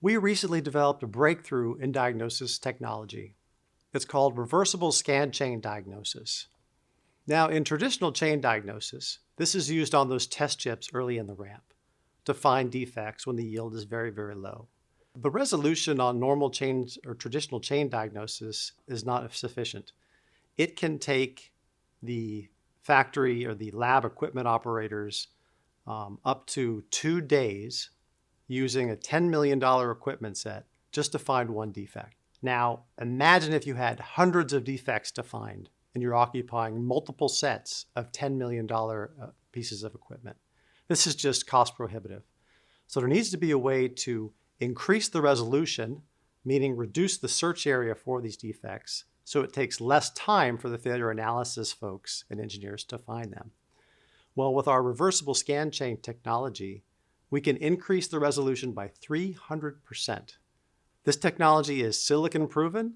We recently developed a breakthrough in diagnosis technology. It's called reversible scan chain diagnosis. Now, in traditional chain diagnosis, this is used on those test chips early in the ramp to find defects when the yield is very, very low. The resolution on normal chains or traditional chain diagnosis is not sufficient. It can take the factory or the lab equipment operators up to 2 days using a $10 million equipment set just to find one defect. Now, imagine if you had hundreds of defects to find and you're occupying multiple sets of $10 million pieces of equipment. This is just cost prohibitive. So there needs to be a way to increase the resolution, meaning reduce the search area for these defects, so it takes less time for the failure analysis folks and engineers to find them. Well, with our reversible scan chain technology, we can increase the resolution by 300%. This technology is silicon proven.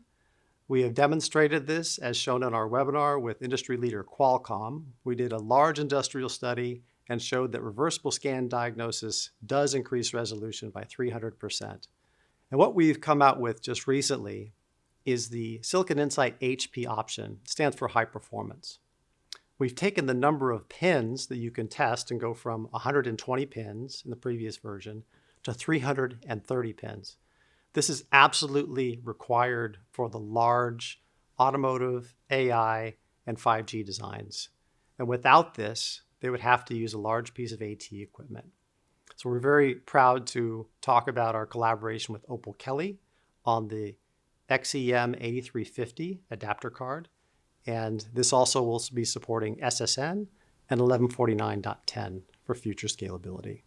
We have demonstrated this as shown in our webinar with industry leader Qualcomm. We did a large industrial study and showed that reversible scan diagnosis does increase resolution by 300%. And what we've come out with just recently is the Silicon Insight HP option. It stands for high performance. We've taken the number of pins that you can test and go from 120 pins in the previous version to 330 pins. This is absolutely required for the large automotive, AI, and 5G designs. And without this, they would have to use a large piece of AT equipment. So we're very proud to talk about our collaboration with Opal Kelly on the XEM 8350 adapter card. And this also will be supporting SSN and 1149.10 for future scalability.